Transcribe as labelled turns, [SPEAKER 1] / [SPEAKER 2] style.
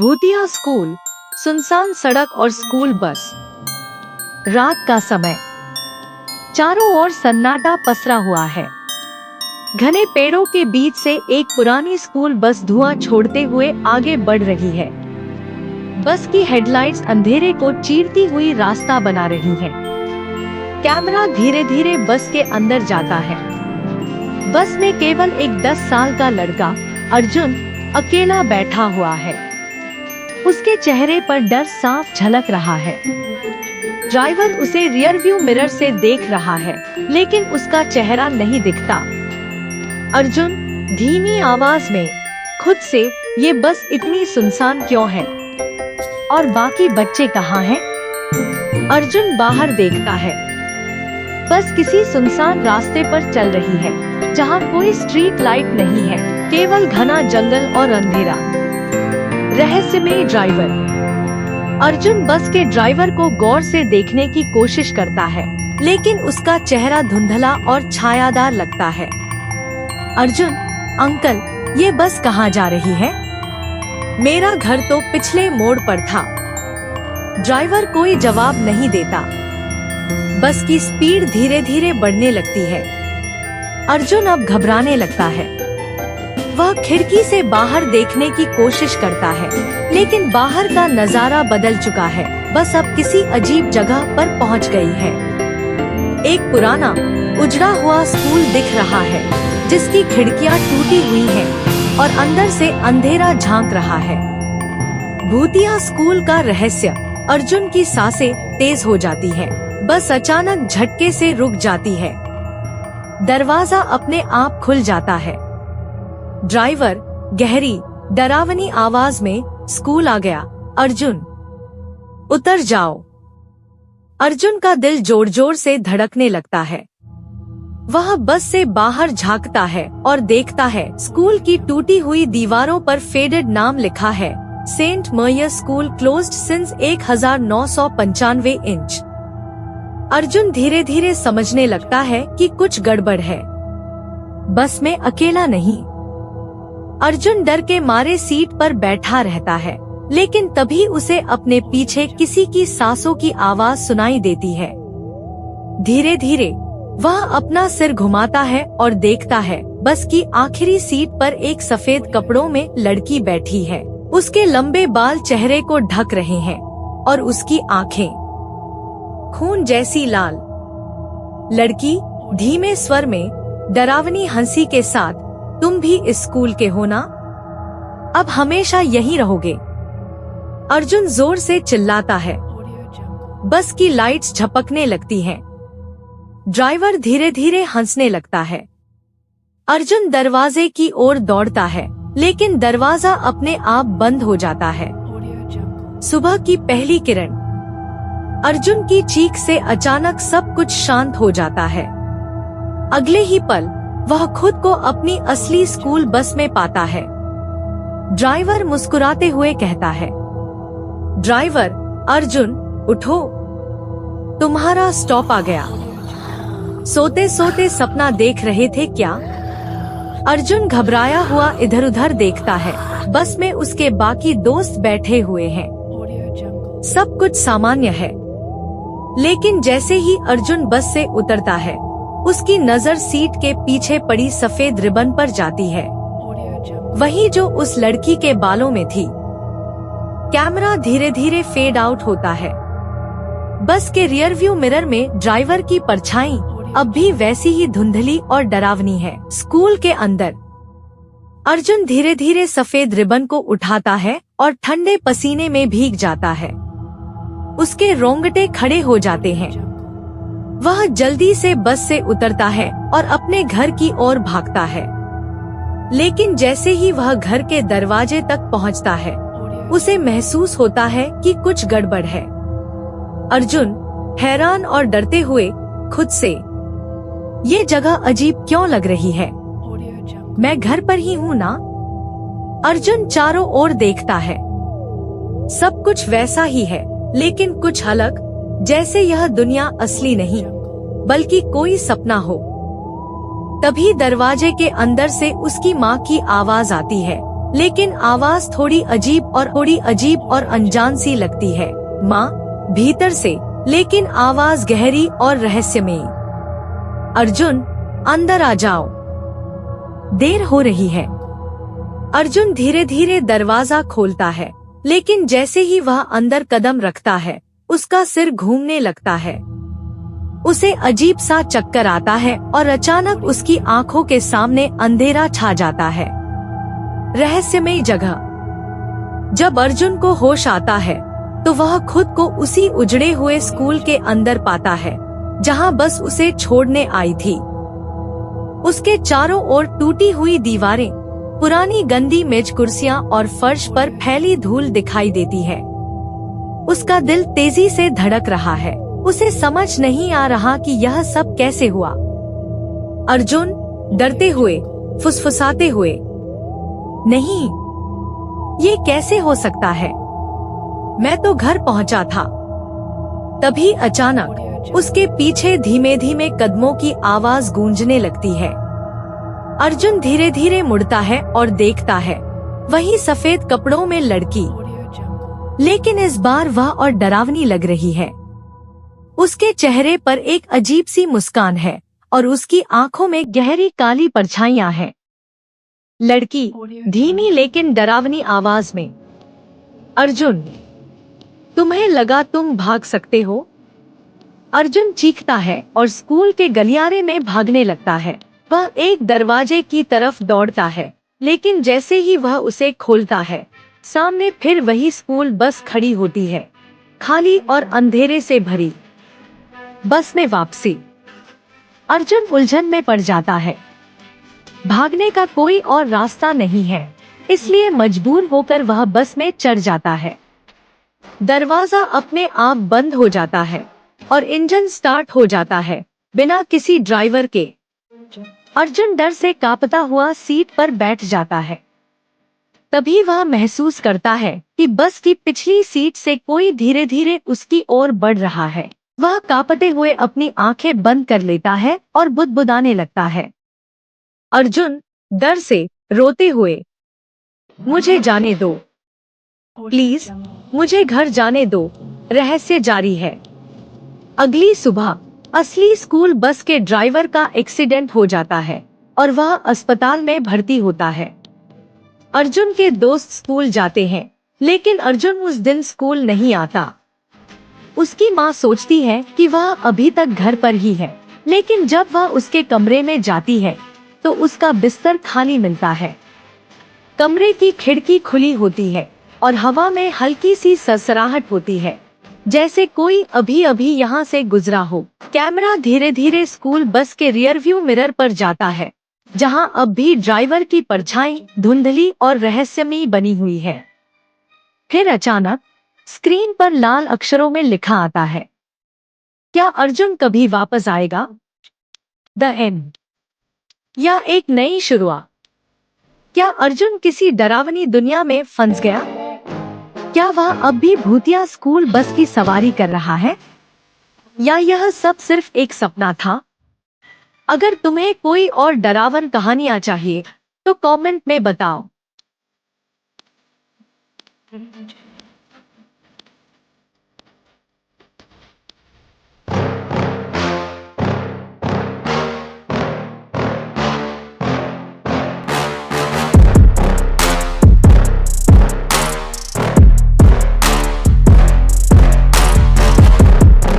[SPEAKER 1] भूतिया स्कूल, सुनसान सड़क और स्कूल बस। रात का समय, चारों ओर सन्नाटा पसरा हुआ है। घने पेड़ों के बीच से एक पुरानी स्कूल बस धुआं छोड़ते हुए आगे बढ़ रही है। बस की हेडलाइट्स अंधेरे को चीरती हुई रास्ता बना रही हैं। कैमरा धीरे धीरे बस के अंदर जाता है। बस में केवल एक 10 साल का लड़का अर्जुन अकेला बैठा हुआ है। उसके चेहरे पर डर साफ झलक रहा है। ड्राइवर उसे रियर व्यू मिरर से देख रहा है, लेकिन उसका चेहरा नहीं दिखता। अर्जुन धीमी आवाज में खुद से, ये बस इतनी सुनसान क्यों है और बाकी बच्चे कहाँ हैं? अर्जुन बाहर देखता है। बस किसी सुनसान रास्ते पर चल रही है, जहाँ कोई स्ट्रीट लाइट नहीं है, केवल घना जंगल और अंधेरा। रहस्यमयी ड्राइवर। अर्जुन बस के ड्राइवर को गौर से देखने की कोशिश करता है, लेकिन उसका चेहरा धुंधला और छायादार लगता है। अर्जुन, अंकल, ये बस कहाँ जा रही है? मेरा घर तो पिछले मोड़ पर था। ड्राइवर कोई जवाब नहीं देता। बस की स्पीड धीरे धीरे बढ़ने लगती है। अर्जुन अब घबराने लगता है। वह खिड़की से बाहर देखने की कोशिश करता है, लेकिन बाहर का नजारा बदल चुका है। बस अब किसी अजीब जगह पर पहुंच गई है। एक पुराना उजड़ा हुआ स्कूल दिख रहा है, जिसकी खिड़कियां टूटी हुई हैं और अंदर से अंधेरा झांक रहा है। भूतिया स्कूल का रहस्य। अर्जुन की सांसें तेज हो जाती है। बस अचानक झटके से रुक जाती है। दरवाजा अपने आप खुल जाता है। ड्राइवर गहरी डरावनी आवाज में, स्कूल आ गया अर्जुन, उतर जाओ। अर्जुन का दिल जोर जोर से धड़कने लगता है। वह बस से बाहर झांकता है और देखता है स्कूल की टूटी हुई दीवारों पर फेडेड नाम लिखा है, Saint Maria school closed since 1995 inch. Arjun धीरे धीरे समझने लगता है कि कुछ गड़बड़ है। बस में अकेला नहीं। अर्जुन डर के मारे सीट पर बैठा रहता है, लेकिन तभी उसे अपने पीछे किसी की सांसों की आवाज सुनाई देती है। धीरे धीरे वह अपना सिर घुमाता है और देखता है बस की आखिरी सीट पर एक सफेद कपड़ों में लड़की बैठी है। उसके लंबे बाल चेहरे को ढक रहे हैं और उसकी आंखें खून जैसी लाल। लड़की धीमे स्वर में डरावनी हंसी के साथ, तुम भी इस स्कूल के हो ना? अब हमेशा यहीं रहोगे। अर्जुन जोर से चिल्लाता है। बस की लाइट्स झपकने लगती हैं। ड्राइवर धीरे धीरे हंसने लगता है। अर्जुन दरवाजे की ओर दौड़ता है, लेकिन दरवाजा अपने आप बंद हो जाता है। सुबह की पहली किरण। अर्जुन की चीख से अचानक सब कुछ शांत हो जाता है। अगले ही पल वह खुद को अपनी असली स्कूल बस में पाता है। ड्राइवर मुस्कुराते हुए कहता है, ड्राइवर, अर्जुन उठो, तुम्हारा स्टॉप आ गया। सोते सोते सपना देख रहे थे क्या? अर्जुन घबराया हुआ इधर उधर देखता है। बस में उसके बाकी दोस्त बैठे हुए हैं। सब कुछ सामान्य है, लेकिन जैसे ही अर्जुन बस से उतरता है, उसकी नजर सीट के पीछे पड़ी सफेद रिबन पर जाती है, वही जो उस लड़की के बालों में थी। कैमरा धीरे धीरे फेड आउट होता है। बस के रियर व्यू मिरर में ड्राइवर की परछाई अब भी वैसी ही धुंधली और डरावनी है। स्कूल के अंदर अर्जुन धीरे धीरे सफेद रिबन को उठाता है और ठंडे पसीने में भीग जाता है। उसके रोंगटे खड़े हो जाते हैं। वह जल्दी से बस से उतरता है और अपने घर की ओर भागता है। लेकिन जैसे ही वह घर के दरवाजे तक पहुंचता है, उसे महसूस होता है कि कुछ गड़बड़ है। अर्जुन हैरान और डरते हुए खुद से, ये जगह अजीब क्यों लग रही है? मैं घर पर ही हूँ ना? अर्जुन चारों ओर देखता है। सब कुछ वैसा ही है, लेकिन कुछ अलग, जैसे यह दुनिया असली नहीं बल्कि कोई सपना हो। तभी दरवाजे के अंदर से उसकी माँ की आवाज आती है, लेकिन आवाज थोड़ी अजीब और अनजान सी लगती है। माँ, भीतर से, लेकिन आवाज गहरी और रहस्यमयी। अर्जुन, अंदर आ जाओ, देर हो रही है। अर्जुन धीरे धीरे दरवाजा खोलता है, लेकिन जैसे ही वह अंदर कदम रखता है, उसका सिर घूमने लगता है। उसे अजीब सा चक्कर आता है और अचानक उसकी आंखों के सामने अंधेरा छा जाता है। रहस्यमयी जगह। जब अर्जुन को होश आता है, तो वह खुद को उसी उजड़े हुए स्कूल के अंदर पाता है, जहां बस उसे छोड़ने आई थी। उसके चारों ओर टूटी हुई दीवारें, पुरानी गंदी मेज कुर्सियां और फर्श पर फैली धूल दिखाई देती है। उसका दिल तेजी से धड़क रहा है। उसे समझ नहीं आ रहा कि यह सब कैसे हुआ। अर्जुन, डरते हुए, फुसफुसाते हुए, नहीं, ये कैसे हो सकता है? मैं तो घर पहुंचा था। तभी अचानक उसके पीछे धीमे धीमे कदमों की आवाज गूंजने लगती है। अर्जुन धीरे धीरे मुड़ता है और देखता है वही सफेद कपड़ों में लड़की, लेकिन इस बार वह और डरावनी लग रही है। उसके चेहरे पर एक अजीब सी मुस्कान है और उसकी आंखों में गहरी काली परछाइयां हैं। लड़की धीमी लेकिन डरावनी आवाज में, अर्जुन, तुम्हें लगा तुम भाग सकते हो? अर्जुन चीखता है और स्कूल के गलियारे में भागने लगता है। वह एक दरवाजे की तरफ दौड़ता है, लेकिन जैसे ही वह उसे खोलता है, सामने फिर वही स्कूल बस खड़ी होती है, खाली और अंधेरे से भरी। बस में वापसी। अर्जुन उलझन में पड़ जाता है। भागने का कोई और रास्ता नहीं है, इसलिए मजबूर होकर वह बस में चढ़ जाता है। दरवाजा अपने आप बंद हो जाता है और इंजन स्टार्ट हो जाता है, बिना किसी ड्राइवर के। अर्जुन डर से कांपता हुआ सीट पर बैठ जाता है। तभी वह महसूस करता है कि बस की पिछली सीट से कोई धीरे धीरे उसकी ओर बढ़ रहा है। वह कांपते हुए अपनी आंखें बंद कर लेता है और बुदबुदाने लगता है। अर्जुन, डर से रोते हुए, मुझे जाने दो, प्लीज, मुझे घर जाने दो। रहस्य जारी है। अगली सुबह असली स्कूल बस के ड्राइवर का एक्सीडेंट हो जाता है और वह अस्पताल में भर्ती होता है। अर्जुन के दोस्त स्कूल जाते हैं, लेकिन अर्जुन उस दिन स्कूल नहीं आता। उसकी माँ सोचती है कि वह अभी तक घर पर ही है, लेकिन जब वह उसके कमरे में जाती है, तो उसका बिस्तर खाली मिलता है। कमरे की खिड़की खुली होती है और हवा में हल्की सी सरसराहट होती है, जैसे कोई अभी अभी यहाँ से गुजरा हो। कैमरा धीरे धीरे स्कूल बस के रियर व्यू मिरर पर जाता है, जहाँ अब भी ड्राइवर की परछाई धुंधली और रहस्यमयी बनी हुई है। फिर अचानक स्क्रीन पर लाल अक्षरों में लिखा आता है, क्या अर्जुन कभी वापस आएगा? The end. या एक नई शुरुआत। क्या अर्जुन किसी डरावनी दुनिया में फंस गया? क्या वह अब भी भूतिया स्कूल बस की सवारी कर रहा है, या यह सब सिर्फ एक सपना था? अगर तुम्हें कोई और डरावन कहानियां चाहिए, तो कमेंट में बताओ।